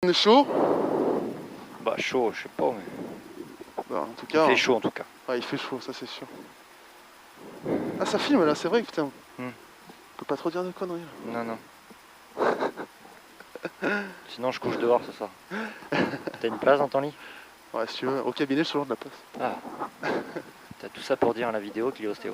On est chaud? Bah chaud, je sais pas, mais... Bah, en tout cas, il fait chaud en tout cas. Ouais, il fait chaud, ça c'est sûr. Ah, ça filme là, c'est vrai, putain. On peut pas trop dire de conneries. Non, non. Sinon je couche dehors ce soir. T'as une place dans ton lit? Ouais, si tu veux, au cabinet, je te de la place. Ah. T'as tout ça pour dire à la vidéo qu'il est ostéo.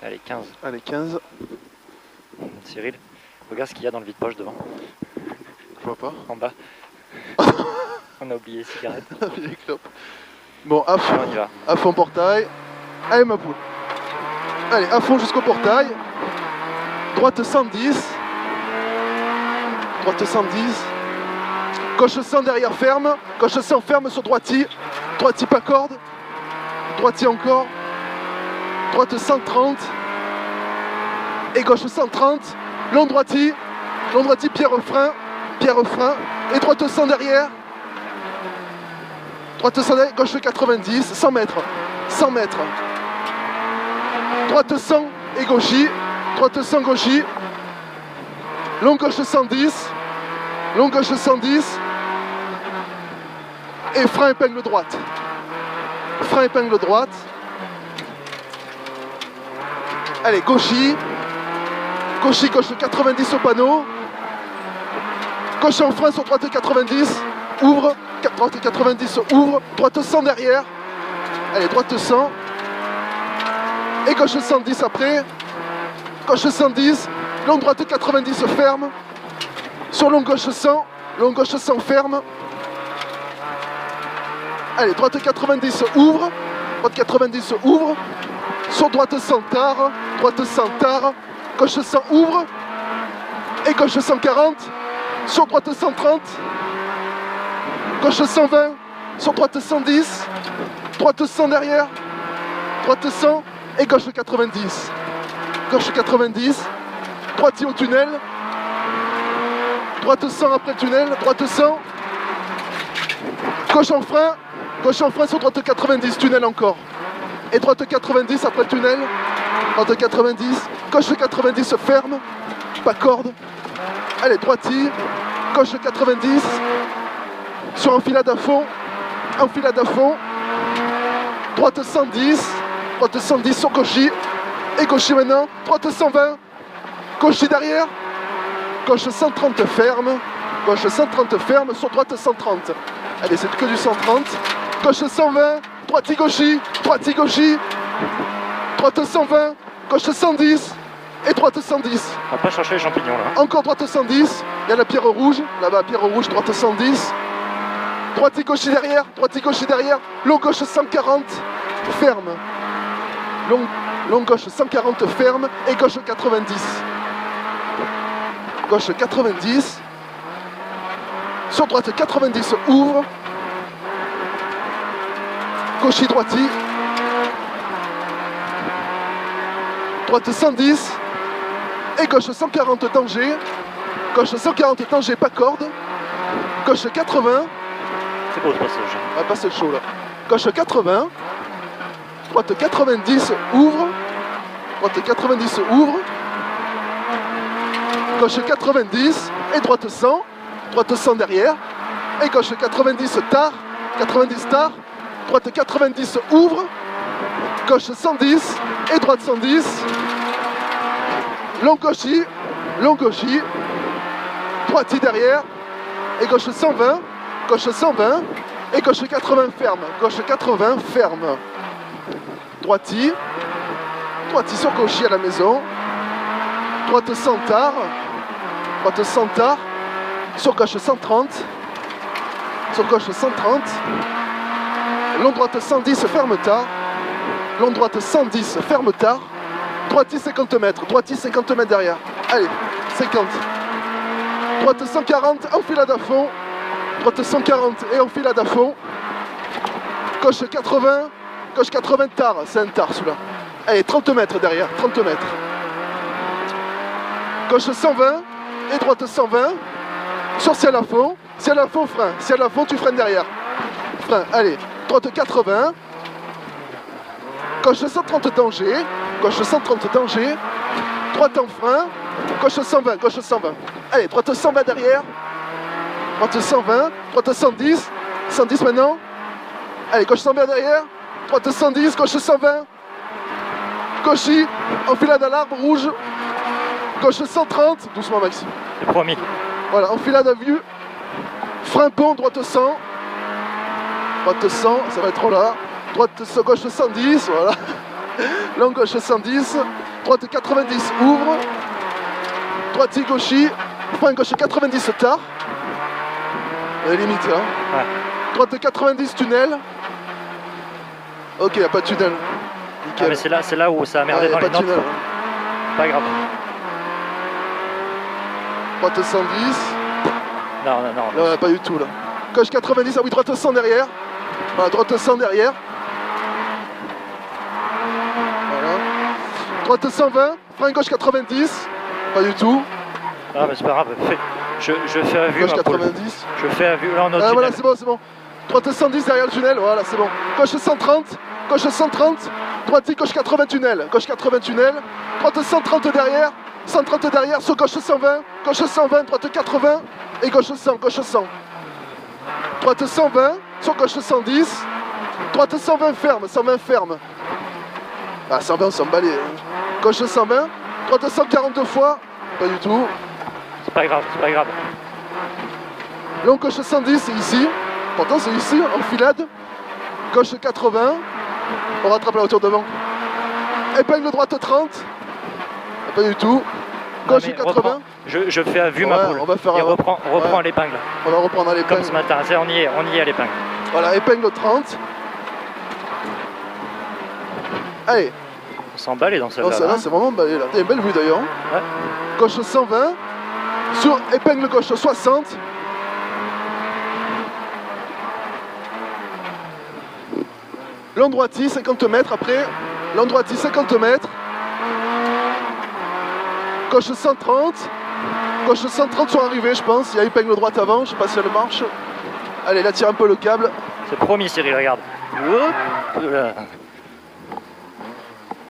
Allez, 15. Allez, 15. Cyril, regarde ce qu'il y a dans le vide-poche devant. Je vois pas. En bas. On a oublié les cigarettes. Les clopes. Bon, à fond. Allez, on y va. À fond portail. Allez, ma poule. Allez, à fond jusqu'au portail. Droite 110. Droite 110. Gauche 100 derrière ferme. Gauche 100 ferme sur droiti. Droiti pas corde. Droiti encore. Droite 130. Et gauche 130. Long droiti. Long droiti, pierre frein. Pierre frein. Et droite 100 derrière. Droite 100 derrière. Gauche 90. 100 mètres. 100 mètres. Droite 100 et gauchis. Droite 100 gauchis. Long gauche 110. Long gauche 110. Et frein épingle droite. Frein épingle droite. Allez, gauchis. Gauchis, gauche 90 au panneau. Gauche en frein sur droite 90. Ouvre. Droite 90 ouvre. Droite 100 derrière. Allez, droite 100. Et gauche 110 après. Gauche 110. Long droite 90 ferme. Sur long gauche 100. Long gauche 100 ferme. Allez, droite 90 ouvre. Droite 90 ouvre. Sur droite 100 tard. Droite 100 tard. Gauche 100 ouvre. Et gauche 140. Sur droite 130. Gauche 120. Sur droite 110. Droite 100 derrière. Droite 100. Et gauche 90. Gauche 90. Droite au tunnel. Droite 100 après le tunnel. Droite 100. Gauche en frein. Gauche en frein sur droite 90. Tunnel encore. Et droite 90 après le tunnel. Droite 90. Gauche 90 ferme. Pas corde. Allez, droiti. Gauche 90. Sur enfilade à fond. Enfilade à fond. Droite 110. Droite 110 sur gauchis. Et gauchis maintenant. Droite 120. Gauchis derrière. Gauche 130 ferme. Gauche 130 ferme sur droite 130. Allez, c'est que du 130. Gauche 120. Droite gauchis. Droite gauchis. Droite 120. Gauche 110. Et droite 110. On va pas chercher les champignons là. Encore droite 110. Il y a la pierre rouge. Là-bas, pierre rouge, droite 110. Droite gauchis derrière. Droite gauchis derrière. Long gauche 140. Ferme. Long gauche 140 ferme. Et gauche 90. Gauche 90. Sur droite 90 ouvre. Gauchis droiti. Droite 110. Et gauche 140 danger. Gauche 140 danger, pas corde. Gauche 80. C'est beau ce passage. On va passer le chaud là. Gauche 80. Droite 90 ouvre. Droite 90 ouvre. Gauche 90 et droite 100. Droite 100 derrière. Et gauche 90 tard. 90 tard. Droite 90 ouvre. Gauche 110 et droite 110. Long gauchis. Long gauchis. Droiti derrière. Et gauche 120. Gauche 120. Et gauche 80 ferme. Gauche 80 ferme. Droiti. Droiti sur gauchis à la maison. Droite 100 tard. Droite 100 tard. Sur gauche 130. Sur gauche 130. Long droite 110 ferme tard. Long droite 110 ferme tard. Droiti 50 mètres. Droiti 50 mètres derrière. Allez, 50. Droite 140, enfilade à fond. Droite 140 et enfilade à fond. Gauche 80. Gauche 80 tard. C'est un tard celui-là. Allez, 30 mètres derrière. 30 mètres. Gauche 120 et droite 120. Sur ciel à fond. Ciel à fond, frein. Ciel à fond, tu freines derrière. Frein. Allez, droite 80. Gauche 130 danger. gauche 130 danger, droite en frein, gauche 120, gauche 120. Allez, droite 120 derrière, droite 120, droite 110, 110 maintenant. Allez, gauche 120 derrière, droite 110, gauche 120. Cauchy, enfilade à l'arbre rouge, gauche 130, doucement Maxime. C'est promis. Voilà, enfilade à vue, frein pont, droite 100, droite 100, ça va être trop là, gauche 110, voilà, long gauche 110, droite 90, ouvre, droite Cauchy, frein gauche 90 tard, limite hein, Ouais. droite 90 tunnel, ok, il n'y a pas de tunnel. Ah, mais c'est là où ça a merdé dans les notes. Pas grave. Droite 110. Non. Là, pas du tout là. Gauche 90, ah oui, droite 100 derrière. Voilà, droite 100 derrière. Voilà. Droite 120, frein gauche 90. Pas du tout. Ah, mais c'est pas grave. Je fais à vue. Gauche ma poule. 90. Je fais à vue. Là, on est au Ah, voilà, tunnel. c'est bon. Droite 110 derrière le tunnel, voilà, c'est bon. Gauche 130, gauche 130. Droite, gauche 80 tunnel, gauche 80 tunnel. Droite 130 derrière, 130 derrière, sur gauche 120, droite 80 et gauche 100, gauche 100. Droite 120, sur gauche 110, droite 120 ferme. Ah, 120, on s'en balait. Gauche 120, droite 142 fois, pas du tout. C'est pas grave. Long gauche 110, c'est ici. Pourtant, c'est ici, enfilade. Gauche 80, on rattrape la hauteur devant. Épingle droite 30, pas du tout. Gauche Non, 80. reprends. Je fais à vue ma poule. On va faire Et un... reprends ouais. l'épingle. On va reprendre à l'épingle. Comme ce matin. On y est à l'épingle. Voilà, épingle 30. Allez. On s'en balait dans celle-là. Non, celle-là, hein. c'est vraiment balé là. T'as une belle vue d'ailleurs. Ouais. Gauche 120. Sur épingle gauche 60. Long droiti, 50 mètres après. Long droiti, 50 mètres. Gauche 130. Gauche 130 sont arrivés, je pense. Il y a épingle droite avant, je sais pas si elle marche. Allez, là, tire un peu le câble. C'est promis, Cyril, regarde. Hop là.